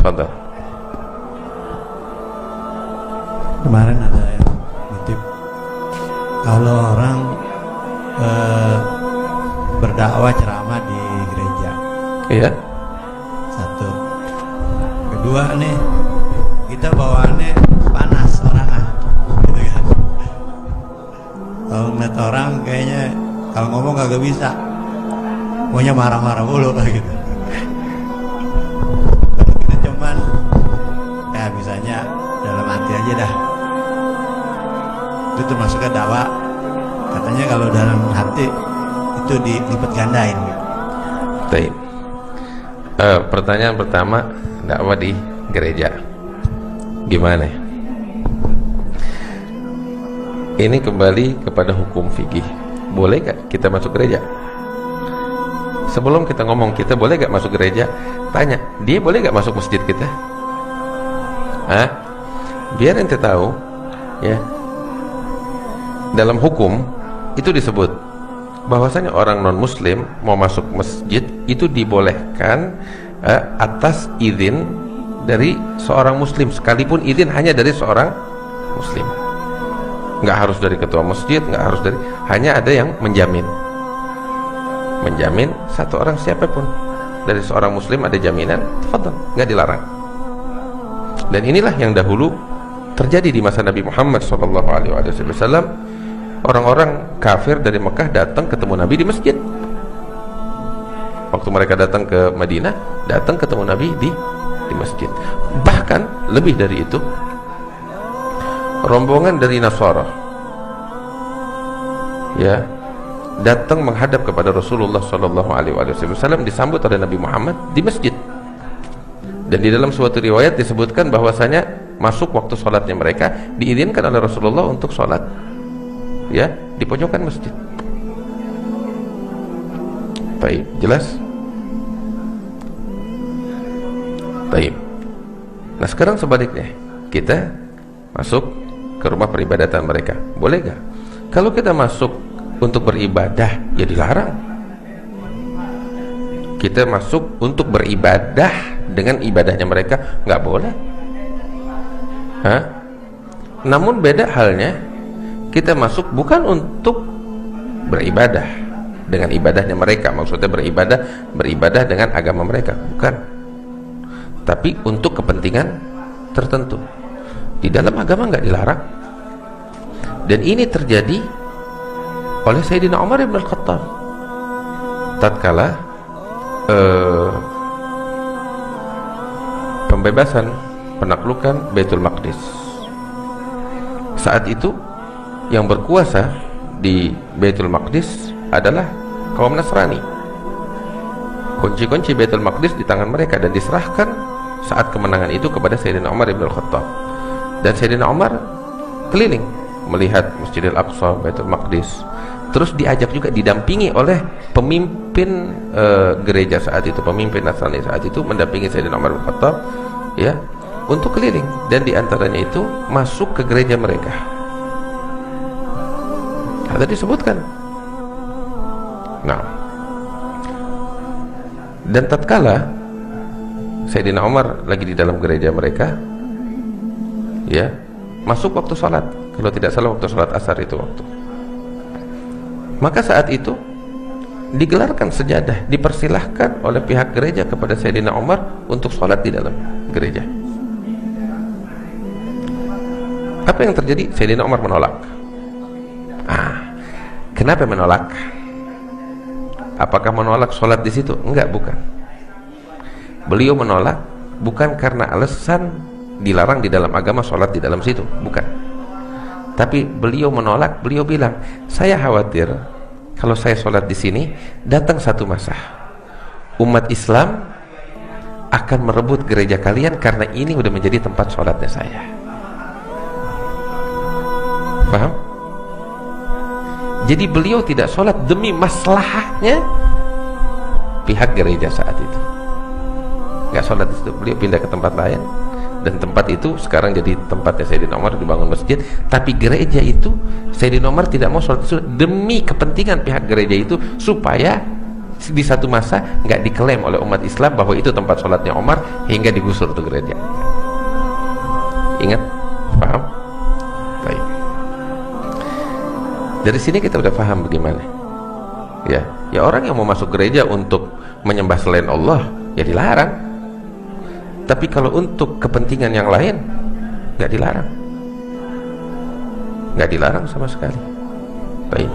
Tafadhal. Kemarin ada yang nitip, kalau orang berdakwah ceramah di gereja, Iya. satu. Kedua nih, kita bawaannya panas orangnya, gitu kan. Kalau ngeliat orang kayaknya kalau ngomong kagak bisa, pokoknya marah-marah mulu gitu. Kalau kita cuman ya misalnya dalam hati aja dah, itu termasuk dakwah. Katanya kalau dalam hati itu dilipat gandain gitu. Baik. Pertanyaan pertama, dakwah di gereja gimana? Ini kembali kepada hukum fikih. Boleh gak kita masuk gereja? Sebelum kita ngomong kita boleh gak masuk gereja, tanya, dia boleh gak masuk masjid kita? Biar ente tahu, ya, dalam hukum itu disebut bahwasanya orang non muslim mau masuk masjid itu dibolehkan atas izin dari seorang muslim, sekalipun izin hanya dari seorang muslim. Nggak harus dari ketua masjid, nggak harus dari, hanya ada yang menjamin satu orang siapapun dari seorang muslim ada jaminan, tafadhal, nggak dilarang. Dan inilah yang dahulu terjadi di masa Nabi Muhammad SAW. Orang-orang kafir dari Mekah datang ketemu Nabi di masjid. Waktu mereka datang ke Madinah, datang ketemu Nabi di masjid. Bahkan lebih dari itu, rombongan dari Nasara, ya, datang menghadap kepada Rasulullah SAW, disambut oleh Nabi Muhammad di masjid. Dan di dalam suatu riwayat disebutkan bahwasanya masuk waktu sholatnya mereka diizinkan oleh Rasulullah untuk sholat, ya, di pojokan masjid. Baik, jelas? Baik. Nah sekarang sebaliknya, kita masuk ke rumah peribadatan mereka, boleh gak? Kalau kita masuk untuk beribadah, ya dilarang. Kita masuk untuk beribadah dengan ibadahnya mereka, nggak boleh. Namun beda halnya, kita masuk bukan untuk beribadah dengan ibadahnya mereka, maksudnya beribadah dengan agama mereka, bukan, tapi untuk kepentingan tertentu. Di dalam agama nggak dilarang. Dan ini terjadi oleh Sayyidina Umar ibn al-Khattab tatkala pembebasan, penaklukan Baitul Maqdis. Saat itu yang berkuasa di Baitul Maqdis adalah kaum Nasrani. Kunci-kunci Baitul Maqdis di tangan mereka dan diserahkan saat kemenangan itu kepada Sayyidina Umar ibn al-Khattab. Dan Sayyidina Umar keliling melihat Masjidil Aqsa, Baitul Maqdis. Terus diajak juga, didampingi oleh pemimpin gereja saat itu, pemimpin Nasrani saat itu, mendampingi Sayyidina Umar bin Khattab, ya, untuk keliling. Dan diantaranya itu masuk ke gereja mereka. Ada disebutkan. Nah, dan tatkala Sayyidina Umar lagi di dalam gereja mereka, ya, masuk waktu sholat, kalau tidak salah waktu sholat asar itu waktu. Maka saat itu digelarkan sejadah, dipersilahkan oleh pihak gereja kepada Sayyidina Umar untuk sholat di dalam gereja. Apa yang terjadi? Sayyidina Umar menolak. Kenapa menolak? Apakah menolak sholat di situ? Enggak, bukan. Beliau menolak bukan karena alasan dilarang di dalam agama sholat di dalam situ, bukan. Tapi beliau menolak, beliau bilang, saya khawatir kalau saya sholat di sini, datang satu masa umat Islam akan merebut gereja kalian karena ini udah menjadi tempat sholatnya saya. Paham? Jadi beliau tidak sholat demi maslahahnya pihak gereja saat itu. Nggak sholat di situ, beliau pindah ke tempat lain. Dan tempat itu sekarang jadi tempatnya Sayyidina Umar, dibangun masjid. Tapi gereja itu Sayyidina Umar tidak mau sholat itu demi kepentingan pihak gereja itu, supaya di satu masa nggak diklaim oleh umat Islam bahwa itu tempat sholatnya Umar hingga digusur tuh gereja. Ingat? Paham? Baik. Dari sini kita udah paham bagaimana. Ya orang yang mau masuk gereja untuk menyembah selain Allah ya dilarang. Tapi kalau untuk kepentingan yang lain nggak dilarang. Nggak dilarang sama sekali. Baik.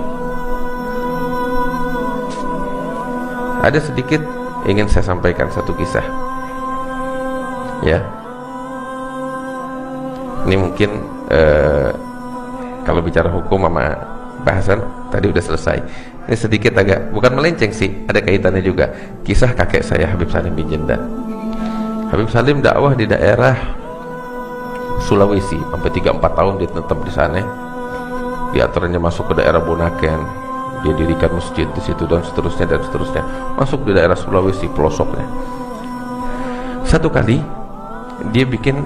Ada sedikit ingin saya sampaikan satu kisah. Ya. Ini mungkin kalau bicara hukum sama bahasan tadi udah selesai. Ini sedikit agak bukan melenceng sih, ada kaitannya juga. Kisah kakek saya Habib Salim bin Jendan. Habib Salim dakwah di daerah Sulawesi sampai 3-4 tahun dia tetap di sana. Di antaranya masuk ke daerah Bunaken, dia dirikan masjid di situ dan seterusnya. Masuk di daerah Sulawesi pelosoknya. Satu kali dia bikin,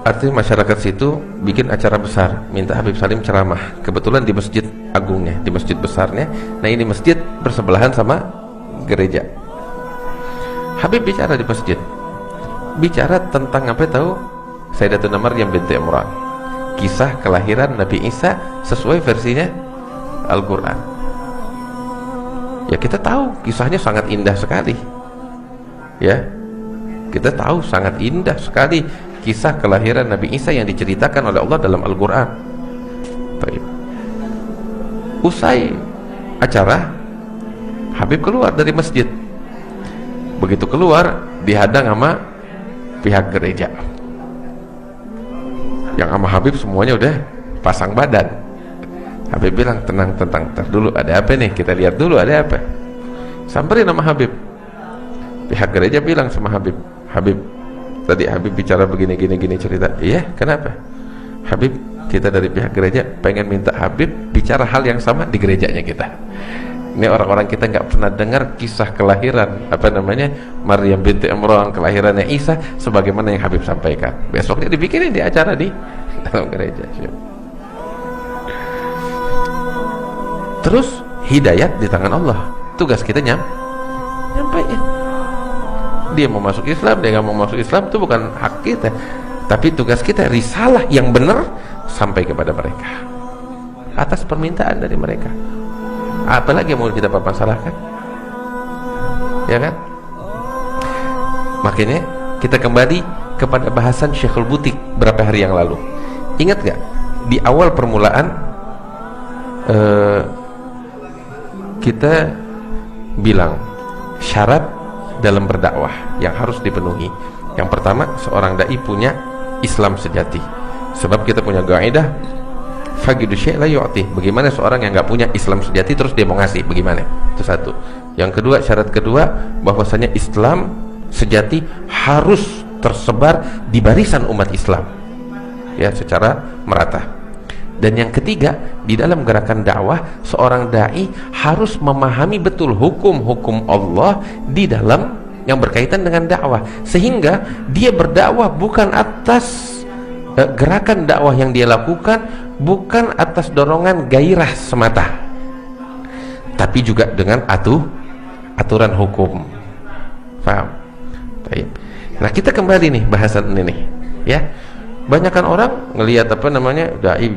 artinya masyarakat situ bikin acara besar, minta Habib Salim ceramah. Kebetulan di masjid agungnya, di masjid besarnya. Nah ini masjid bersebelahan sama gereja. Habib bicara di masjid, bicara tentang apa tahu? Sayyidatuna Maryam binti Imran, kisah kelahiran Nabi Isa sesuai versinya Al-Quran. Ya kita tahu kisahnya sangat indah sekali. Ya kita tahu sangat indah sekali kisah kelahiran Nabi Isa yang diceritakan oleh Allah dalam Al-Quran. Baik. Usai acara, Habib keluar dari masjid. Begitu keluar, dihadang sama pihak gereja. Yang sama Habib semuanya udah pasang badan. Habib bilang, tenang, ntar dulu, ada apa nih? Kita lihat dulu ada apa. Samperin sama Habib. Pihak gereja bilang sama Habib, Habib, tadi Habib bicara begini cerita. Iya, kenapa? Habib, kita dari pihak gereja pengen minta Habib bicara hal yang sama di gerejanya kita. Ini orang-orang kita nggak pernah dengar kisah kelahiran Maryam binti Imran, kelahirannya Isa sebagaimana yang Habib sampaikan. Besoknya dibikinin di acara di dalam gereja. Terus hidayat di tangan Allah. Tugas kita nyampaikan. Dia mau masuk Islam, dia nggak mau masuk Islam, itu bukan hak kita. Tapi tugas kita risalah yang benar sampai kepada mereka atas permintaan dari mereka. Apalagi yang mau kita permasalahkan, ya kan? Makanya kita kembali kepada bahasan Syekhul Butik berapa hari yang lalu. Ingat gak? Di awal permulaan kita bilang syarat dalam berdakwah yang harus dipenuhi. Yang pertama, seorang dai punya Islam sejati. Sebab kita punya kaidah faqidu syai' la yu'ti. Bagaimana seorang yang nggak punya Islam sejati terus dia mau ngasih? Bagaimana? Itu satu. Yang kedua, syarat kedua bahwasanya Islam sejati harus tersebar di barisan umat Islam. Ya, secara merata. Dan yang ketiga, di dalam gerakan dakwah seorang dai harus memahami betul hukum-hukum Allah di dalam yang berkaitan dengan dakwah, sehingga dia berdakwah bukan atas gerakan dakwah yang dia lakukan, bukan atas dorongan gairah semata, tapi juga dengan aturan hukum. Paham? Baik. Nah, kita kembali nih bahasan ini nih, ya. Banyakan orang ngelihat dai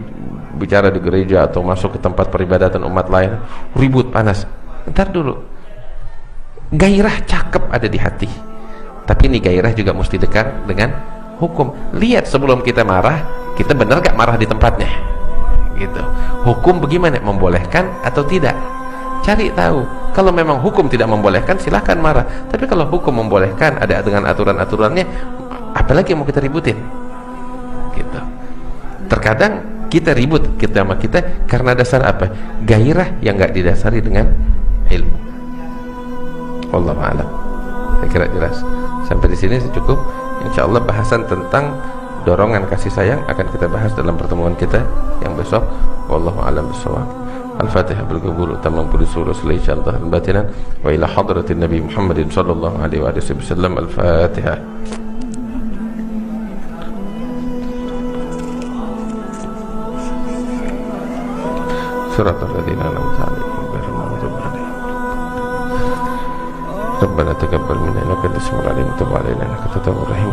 bicara di gereja atau masuk ke tempat peribadatan umat lain ribut panas. Ntar dulu, gairah cakep ada di hati, tapi ini gairah juga mesti dekat dengan hukum. Lihat sebelum kita marah, kita benar gak marah di tempatnya gitu. Hukum bagaimana, membolehkan atau tidak? Cari tahu. Kalau memang hukum tidak membolehkan, silahkan marah. Tapi kalau hukum membolehkan, ada dengan aturan-aturannya, apalagi yang mau kita ributin gitu. Terkadang kita ribut kita sama kita karena dasar apa? Gairah yang gak didasari dengan ilmu. Wallahu a'lam. Saya kira jelas. Sampai di sini cukup. Insyaallah bahasan tentang dorongan kasih sayang akan kita bahas dalam pertemuan kita yang besok. Wallahu a'lam bishawab. Al-Fatihah bil qabul tamam kulli surah insyaallah batinan wa ila hadratin Nabi Muhammadin sallallahu alaihi wasallam. Al-Fatihah. Suratul ladzina an'amta 'alaihim ghairil maghdubi 'alaihim. Rabbana taqabbal minna innaka antas samiul alim wa tub alaina innaka antat tawwabur rahim.